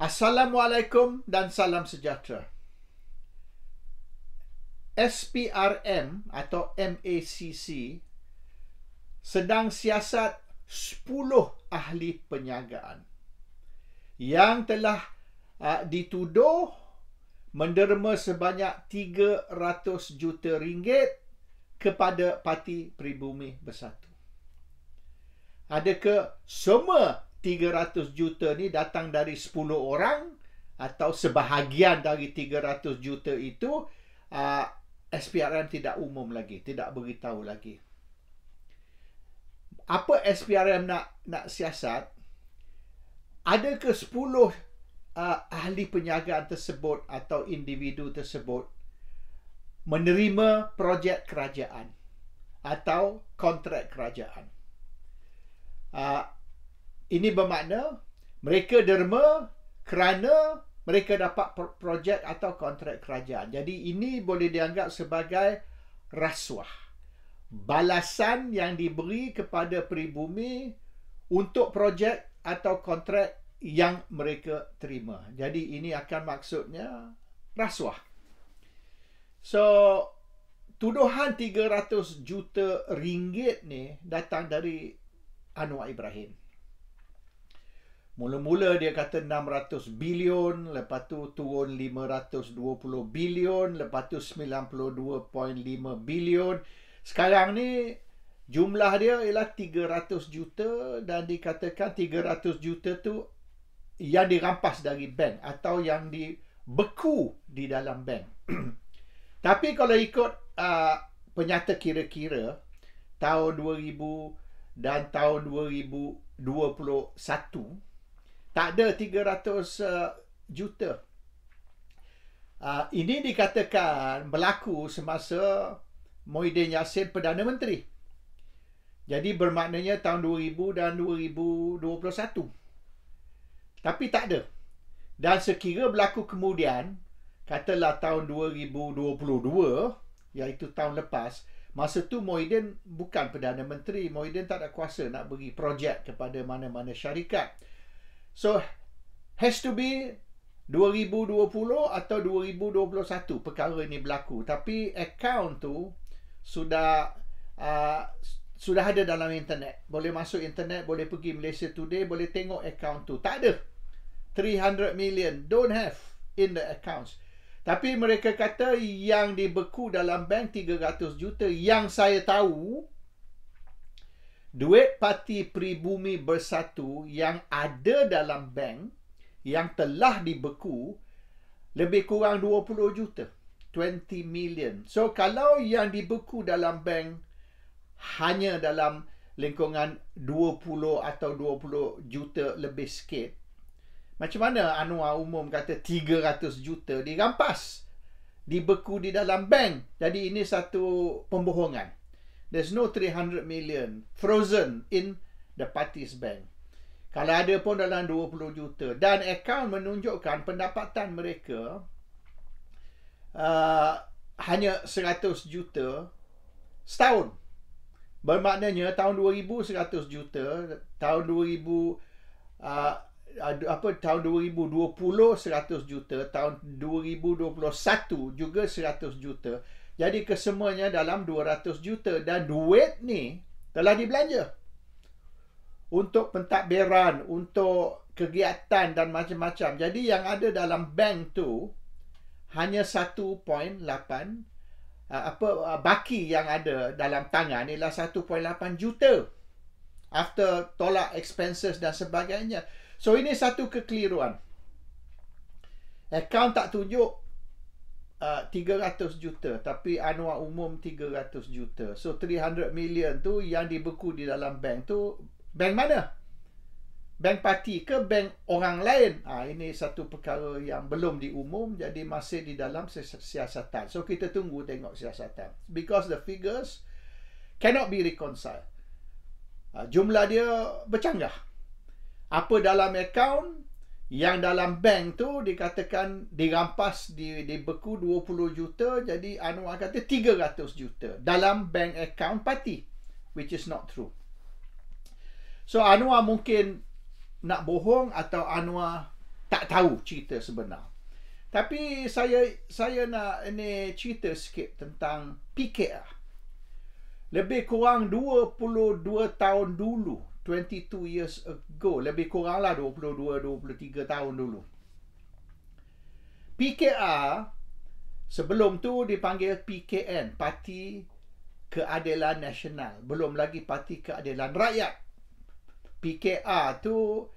Assalamualaikum dan salam sejahtera. SPRM atau MACC sedang siasat 10 ahli penjagaan yang telah dituduh menderma sebanyak 300 juta ringgit kepada Parti Pribumi Bersatu. Adakah semua 300 juta ni datang dari 10 orang atau sebahagian dari 300 juta itu SPRM tidak umum lagi, tidak beritahu lagi. Apa SPRM nak siasat? Adakah 10 ahli penjagaan tersebut atau individu tersebut menerima projek kerajaan atau kontrak kerajaan? Ini bermakna mereka derma kerana mereka dapat projek atau kontrak kerajaan. Jadi ini boleh dianggap sebagai rasuah. Balasan yang diberi kepada peribumi untuk projek atau kontrak yang mereka terima. Jadi ini akan maksudnya rasuah. So, tuduhan 300 juta ringgit ni datang dari Anwar Ibrahim. Mula-mula dia kata 600 bilion, lepas tu turun 520 bilion, lepas tu 92.5 bilion. Sekarang ni jumlah dia ialah 300 juta dan dikatakan 300 juta tu yang dirampas dari bank atau yang dibeku di dalam bank. Tapi kalau ikut penyata kira-kira tahun 2000 dan tahun 2021 tak ada 300 juta. Ini dikatakan berlaku semasa Muhyiddin Yassin Perdana Menteri. Jadi bermaknanya tahun 2000 dan 2021. Tapi tak ada. Dan sekira berlaku kemudian, katalah tahun 2022, iaitu tahun lepas, masa tu Muhyiddin bukan Perdana Menteri. Muhyiddin tak ada kuasa nak bagi projek kepada mana-mana syarikat. So, has to be 2020 atau 2021 perkara ini berlaku. Tapi akaun tu sudah ada dalam internet. Boleh masuk internet, boleh pergi Malaysia Today, boleh tengok akaun tu. Tak ada. 300 million. Don't have in the accounts. Tapi mereka kata yang dibeku dalam bank 300 juta. Yang saya tahu, duit Parti Pribumi Bersatu yang ada dalam bank yang telah dibeku lebih kurang 20 juta. 20 million. So, kalau yang dibeku dalam bank hanya dalam lingkungan 20 atau 20 juta lebih sikit, macam mana Anwar umum kata 300 juta dirampas, dibeku di dalam bank? Jadi ini satu pembohongan. There's no 300 million frozen in the party's bank. Kalau ada pun dalam 20 juta. Dan akaun menunjukkan pendapatan mereka hanya 100 juta setahun. Bermaknanya tahun 2000 100 juta, tahun 2020 100 juta, tahun 2021 juga 100 juta. Jadi kesemuanya dalam 200 juta. Dan duit ni telah dibelanja untuk pentadbiran, untuk kegiatan dan macam-macam. Jadi yang ada dalam bank tu hanya 1.8 baki yang ada dalam tangan ialah 1.8 juta after tolak expenses dan sebagainya. So ini satu kekeliruan. Akaun tak tunjuk 300 juta, tapi Anwar umum 300 juta. So 300 million tu yang dibeku di dalam bank tu, bank mana? Bank parti ke bank orang lain? Ini satu perkara yang belum diumum, jadi masih di dalam siasatan. So kita tunggu tengok siasatan. Because the figures cannot be reconciled. Jumlah dia bercanggah. Apa dalam akaun, yang dalam bank tu dikatakan dirampas, dibeku 20 juta, jadi Anwar kata 300 juta dalam bank account parti, which is not true. So Anwar mungkin nak bohong atau Anwar tak tahu cerita sebenar. Tapi saya nak ini cerita sikit tentang PKR. Lebih kurang 22 tahun dulu, 22 years ago, lebih kurang lah 22-23 tahun dulu. PKR sebelum tu dipanggil PKN, Parti Keadilan Nasional. Belum lagi Parti Keadilan Rakyat. PKR tu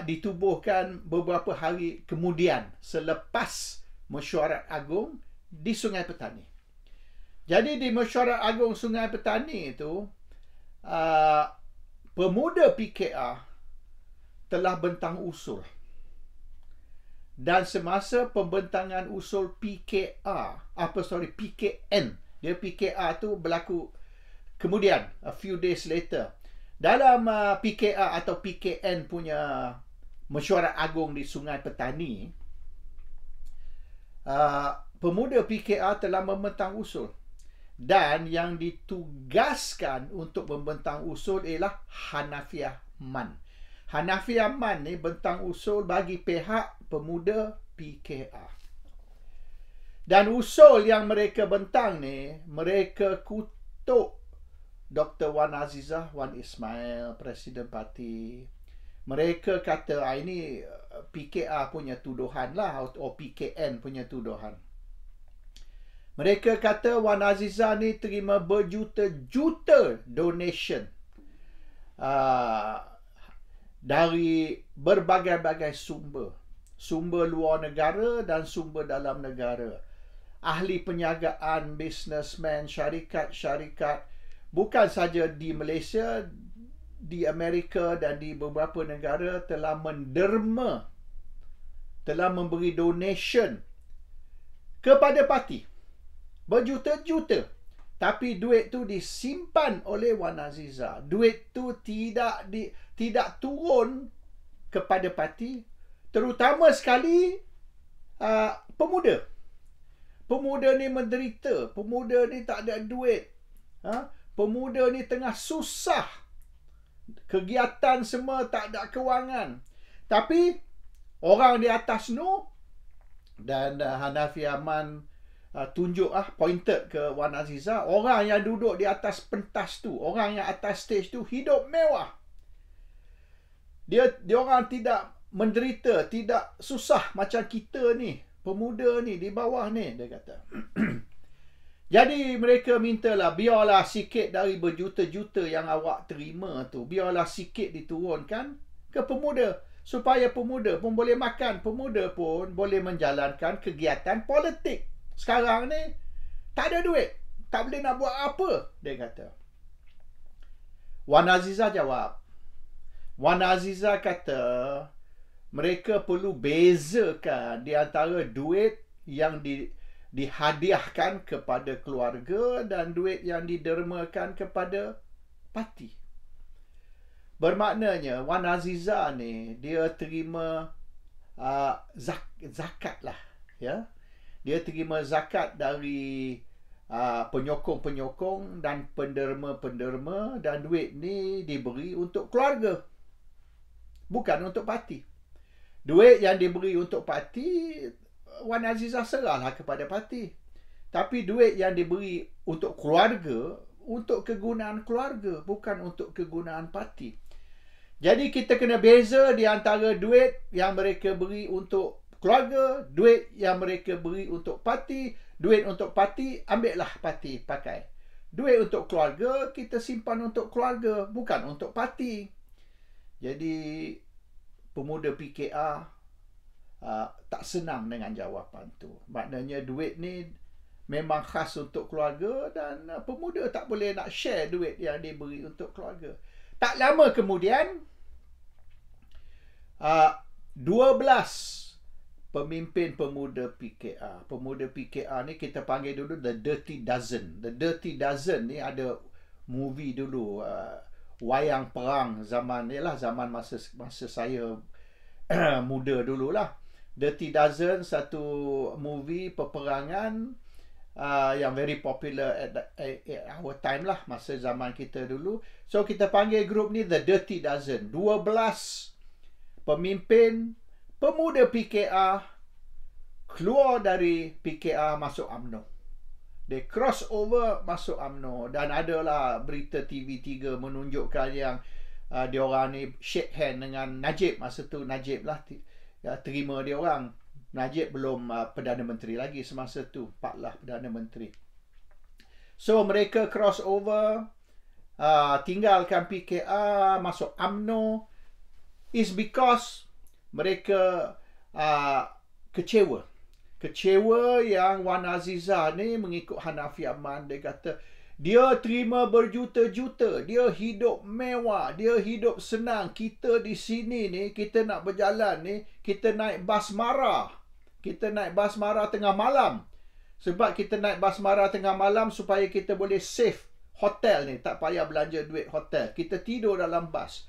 ditubuhkan beberapa hari kemudian selepas mesyuarat agung di Sungai Petani. Jadi di mesyuarat agung Sungai Petani itu pemuda PKR telah bentang usul. Dan semasa pembentangan usul PKN, dia PKR tu berlaku kemudian, a few days later. Dalam PKR atau PKN punya mesyuarat agung di Sungai Petani, pemuda PKR telah membentang usul. Dan yang ditugaskan untuk membentang usul ialah Hanafiah Man. Hanafiah Man ni bentang usul bagi pihak pemuda PKR. Dan usul yang mereka bentang ni, mereka kutuk Dr. Wan Azizah, Wan Ismail, Presiden Parti. Mereka kata ini PKR punya tuduhan lah, atau PKN punya tuduhan. Mereka kata Wan Azizah ni terima berjuta-juta donation dari berbagai-bagai sumber. Sumber luar negara dan sumber dalam negara. Ahli penjagaan, businessman, syarikat-syarikat, bukan saja di Malaysia, di Amerika dan di beberapa negara telah menderma, telah memberi donation kepada parti. Berjuta-juta. Tapi duit tu disimpan oleh Wan Azizah. Duit tu tidak turun kepada parti, terutama sekali pemuda. Pemuda ni menderita. Pemuda ni tak ada duit. Pemuda ni tengah susah. Kegiatan semua tak ada kewangan. Tapi orang di atas tu, dan Hanafiah Man tunjuk pointed ke Wan Azizah, orang yang duduk di atas pentas tu, orang yang atas stage tu hidup mewah. Dia orang tidak menderita, tidak susah macam kita ni, pemuda ni di bawah ni, dia kata. Jadi mereka mintalah, biarlah sikit dari berjuta-juta yang awak terima tu, biarlah sikit diturunkan ke pemuda, supaya pemuda pun boleh makan, pemuda pun boleh menjalankan kegiatan politik. Sekarang ni tak ada duit, tak boleh nak buat apa, dia kata. Wan Azizah jawab. Wan Azizah kata mereka perlu bezakan di antara duit yang dihadiahkan kepada keluarga dan duit yang didermakan kepada parti. Bermaknanya Wan Azizah ni dia terima zakat lah, ya. Dia terima zakat dari penyokong-penyokong dan penderma-penderma, dan duit ni diberi untuk keluarga, bukan untuk parti. Duit yang diberi untuk parti, Wan Azizah serahlah kepada parti. Tapi duit yang diberi untuk keluarga, untuk kegunaan keluarga, bukan untuk kegunaan parti. Jadi kita kena beza di antara duit yang mereka beri untuk keluarga, duit yang mereka beri untuk parti. Duit untuk parti, ambillah parti pakai. Duit untuk keluarga, kita simpan untuk keluarga, bukan untuk parti. Jadi pemuda PKR tak senang dengan jawapan tu. Maknanya duit ni memang khas untuk keluarga, dan pemuda tak boleh nak share duit yang diberi untuk keluarga. Tak lama kemudian 12 pemimpin pemuda PKR. Pemuda PKR ni kita panggil dulu The Dirty Dozen. The Dirty Dozen ni ada movie dulu, wayang perang zaman masa saya muda dululah. Dirty Dozen, satu movie peperangan yang very popular at our time lah, masa zaman kita dulu. So kita panggil grup ni The Dirty Dozen. 12 pemimpin pemuda PKR keluar dari PKR masuk UMNO. Dia cross over masuk UMNO. Dan adalah berita TV3 menunjukkan yang diorang ni shake hand dengan Najib. Masa tu Najib lah terima diorang. Najib belum Perdana Menteri lagi semasa tu. Pak lah Perdana Menteri. So mereka cross over, tinggalkan PKR, masuk UMNO, is because mereka kecewa. Kecewa yang Wan Azizah ni mengikut Hanafi Aman. Dia kata dia terima berjuta-juta, dia hidup mewah, dia hidup senang. Kita di sini ni, kita nak berjalan ni, kita naik bas mara. Kita naik bas mara tengah malam. Sebab kita naik bas mara tengah malam supaya kita boleh save hotel ni. Tak payah belanja duit hotel. Kita tidur dalam bas.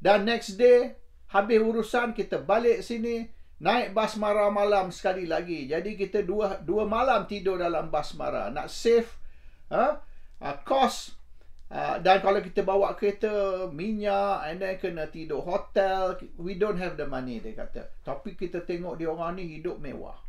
Dan next day, habis urusan, kita balik sini, naik bas mara malam sekali lagi. Jadi kita dua malam tidur dalam bas mara. Nak save cost. Dan kalau kita bawa kereta minyak, and then kena tidur hotel, we don't have the money, dia kata. Tapi kita tengok dia orang ni hidup mewah.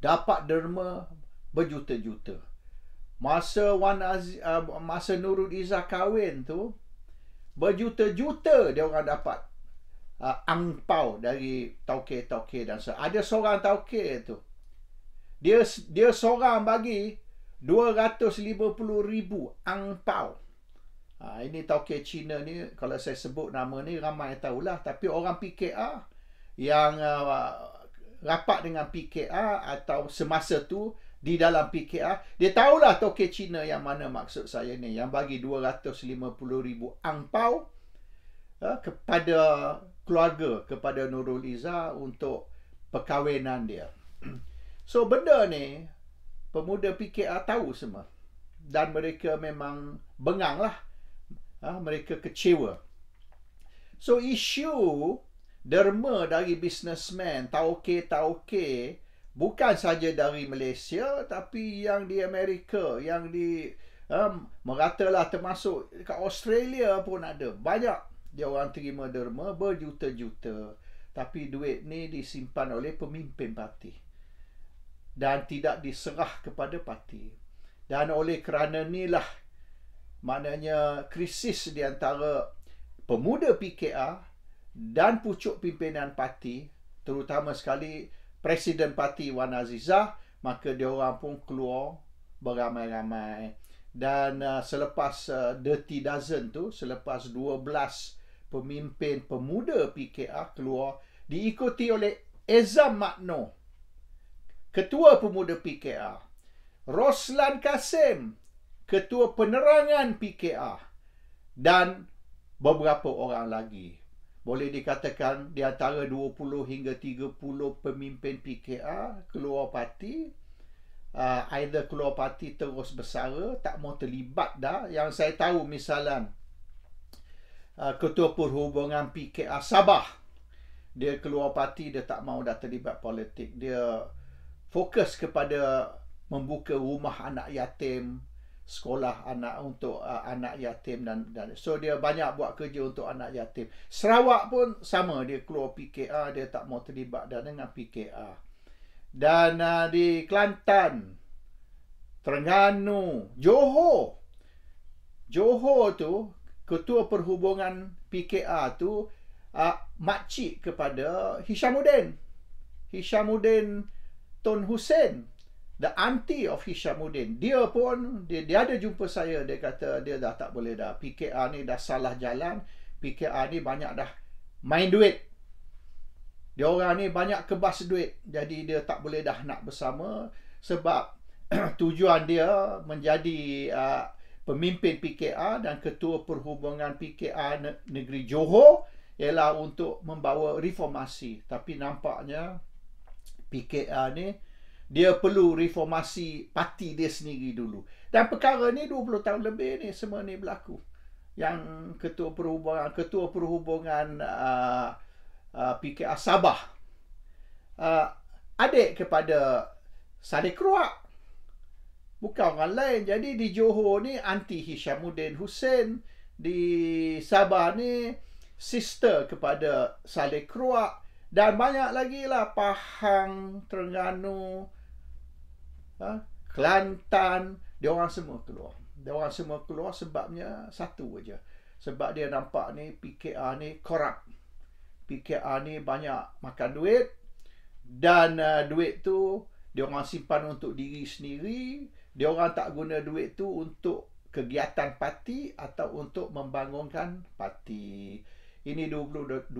Dapat derma berjuta-juta. Masa masa Nurul Izzah kahwin tu, berjuta-juta dia orang dapat angpau dari tauke-tauke dan ada seorang tauke tu. Dia seorang bagi 250,000 angpau. Ini tauke Cina ni, kalau saya sebut nama ni ramai tahulah, tapi orang PKR yang rapat dengan PKR atau semasa tu di dalam PKR, dia tahulah tauke Cina yang mana maksud saya ni, yang bagi 250,000 angpau kepada keluarga, kepada Nurul Izzah untuk perkahwinan dia. So benda ni pemuda PKR tahu semua. Dan mereka memang bengang lah. Mereka kecewa. So isu derma dari businessman, tauke-tauke, bukan saja dari Malaysia, tapi yang di Amerika, yang di meratalah, termasuk kat Australia pun ada. Banyak dia orang terima derma berjuta-juta. Tapi duit ni disimpan oleh pemimpin parti. Dan tidak diserah kepada parti. Dan oleh kerana inilah, maknanya krisis di antara pemuda PKR dan pucuk pimpinan parti, terutama sekali Presiden Parti Wan Azizah, maka dia orang pun keluar beramai-ramai. Dan selepas Dirty Dozen tu, selepas 12 pemimpin pemuda PKR keluar, diikuti oleh Ezam Makno, Ketua Pemuda PKR, Roslan Kasim, Ketua Penerangan PKR, dan beberapa orang lagi. Boleh dikatakan di antara 20 hingga 30 pemimpin PKR keluar parti. Either keluar parti terus bersara, tak mau terlibat dah. Yang saya tahu misalan Ketua Perhubungan PKR Sabah, dia keluar parti, dia tak mau dah terlibat politik. Dia fokus kepada membuka rumah anak yatim, sekolah anak untuk anak yatim dan so dia banyak buat kerja untuk anak yatim. Sarawak pun sama, dia keluar PKR, dia tak mau terlibat dah dengan PKR. Dan di Kelantan, Terengganu, Johor tu, Ketua Perhubungan PKR tu makcik kepada Hishamuddin Tun Hussein, the auntie of Hishamuddin. Dia pun, dia ada jumpa saya. Dia kata dia dah tak boleh dah. PKR ni dah salah jalan. PKR ni banyak dah main duit. Dia orang ni banyak kebas duit. Jadi dia tak boleh dah nak bersama. Sebab tujuan dia menjadi pemimpin PKR dan Ketua Perhubungan PKR Negeri Johor ialah untuk membawa reformasi. Tapi nampaknya PKR ni, dia perlu reformasi parti dia sendiri dulu. Dan perkara ni 20 tahun lebih ni semua ni berlaku. Yang Ketua Perhubungan PKR Sabah, adik kepada Sadiq Ruak, bukan orang lain. Jadi di Johor ni anti Hishamuddin Hussein, di Sabah ni sister kepada Saleh Keruak, Dan banyak lagi lah, Pahang, Terengganu, Kelantan, dia orang semua keluar. Dia orang semua keluar sebabnya satu aja. Sebab dia nampak ni PKR ni korup. PKR ni banyak makan duit, dan duit tu dia orang simpan untuk diri sendiri. Dia orang tak guna duit tu untuk kegiatan parti atau untuk membangunkan parti. Ini 22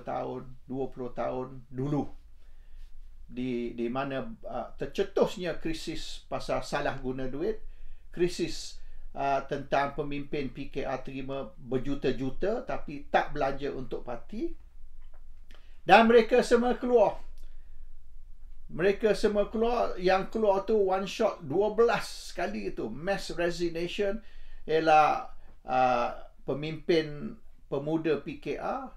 tahun, 20 tahun dulu, di mana tercetusnya krisis pasal salah guna duit, krisis tentang pemimpin PKR terima berjuta-juta tapi tak belanja untuk parti, dan mereka semua keluar. Mereka semua keluar. Yang keluar tu one shot 12 kali itu. Mass resignation ialah pemimpin pemuda PKR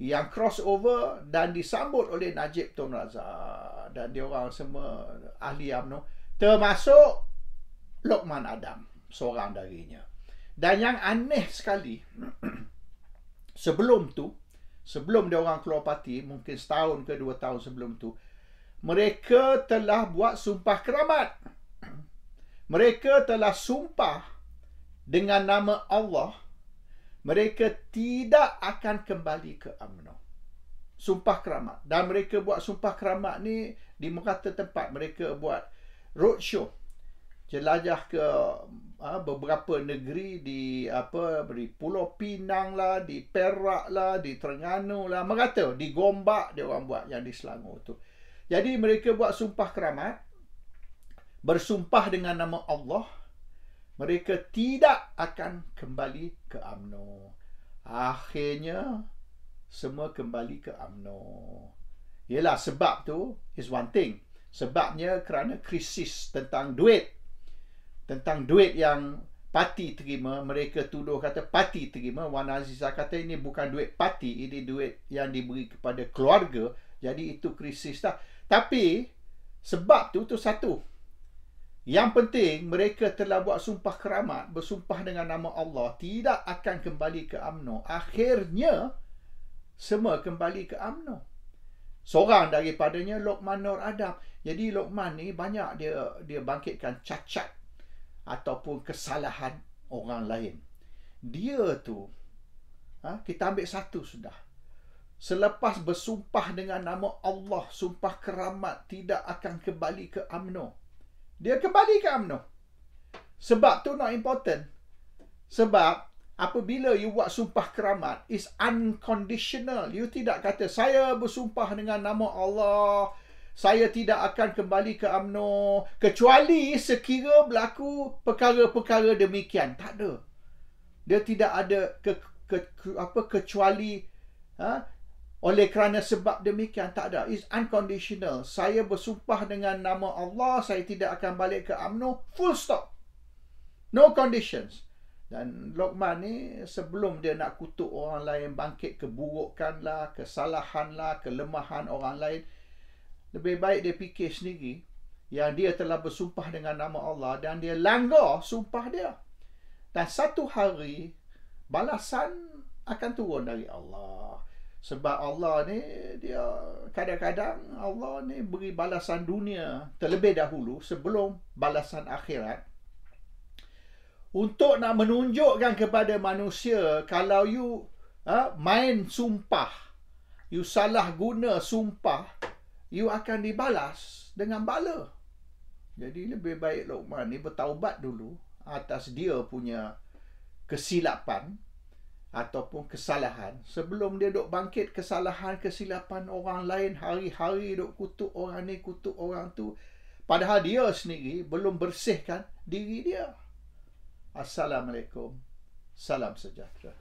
yang crossover dan disambut oleh Najib Tun Razak dan dia orang semua ahli UMNO, termasuk Lokman Adam, seorang darinya. Dan yang aneh sekali, sebelum dia orang keluar parti, mungkin setahun ke 2 tahun sebelum tu, mereka telah buat sumpah keramat. Mereka telah sumpah dengan nama Allah, mereka tidak akan kembali ke UMNO. Sumpah keramat. Dan mereka buat sumpah keramat ni di merata tempat. Mereka buat roadshow, jelajah ke beberapa negeri, di Pulau Pinang lah, di Perak lah, di Terengganu lah, merata. Di Gombak dia orang buat, yang di Selangor tu. Jadi mereka buat sumpah keramat, bersumpah dengan nama Allah, mereka tidak akan kembali ke UMNO. Akhirnya semua kembali ke UMNO. Yelah, sebab tu is one thing. Sebabnya kerana krisis tentang duit. Tentang duit yang parti terima. Mereka tuduh kata parti terima. Wan Azizah kata ini bukan duit parti, ini duit yang diberi kepada keluarga. Jadi itu krisis lah. Tapi sebab tu satu. Yang penting mereka telah buat sumpah keramat, bersumpah dengan nama Allah, tidak akan kembali ke UMNO. Akhirnya semua kembali ke UMNO. Seorang daripadanya Lokman Nur Adam. Jadi Lokman ni banyak dia bangkitkan cacat ataupun kesalahan orang lain. Dia tu kita ambil satu sudah. Selepas bersumpah dengan nama Allah, sumpah keramat, tidak akan kembali ke UMNO, dia kembali ke UMNO. Sebab tu not important. Sebab apabila you buat sumpah keramat, is unconditional. You tidak kata, saya bersumpah dengan nama Allah, saya tidak akan kembali ke UMNO, kecuali sekira berlaku perkara-perkara demikian. Tak ada. Dia tidak ada kecuali oleh kerana sebab demikian, tak ada. It's unconditional. Saya bersumpah dengan nama Allah, saya tidak akan balik ke UMNO, full stop. No conditions. Dan Lokman ni sebelum dia nak kutuk orang lain, bangkit keburukan lah, kesalahan lah, kelemahan orang lain, lebih baik dia fikir sendiri yang dia telah bersumpah dengan nama Allah dan dia langgar sumpah dia. Dan satu hari balasan akan turun dari Allah. Sebab Allah ni, dia kadang-kadang Allah ni beri balasan dunia terlebih dahulu sebelum balasan akhirat, untuk nak menunjukkan kepada manusia, kalau you main sumpah, you salah guna sumpah, you akan dibalas dengan bala. Jadi lebih baik Lokman ni bertaubat dulu atas dia punya kesilapan ataupun kesalahan, sebelum dia duk bangkit kesalahan, kesilapan orang lain, hari-hari duk kutuk orang ni, kutuk orang tu, padahal dia sendiri belum bersihkan diri dia. Assalamualaikum. Salam sejahtera.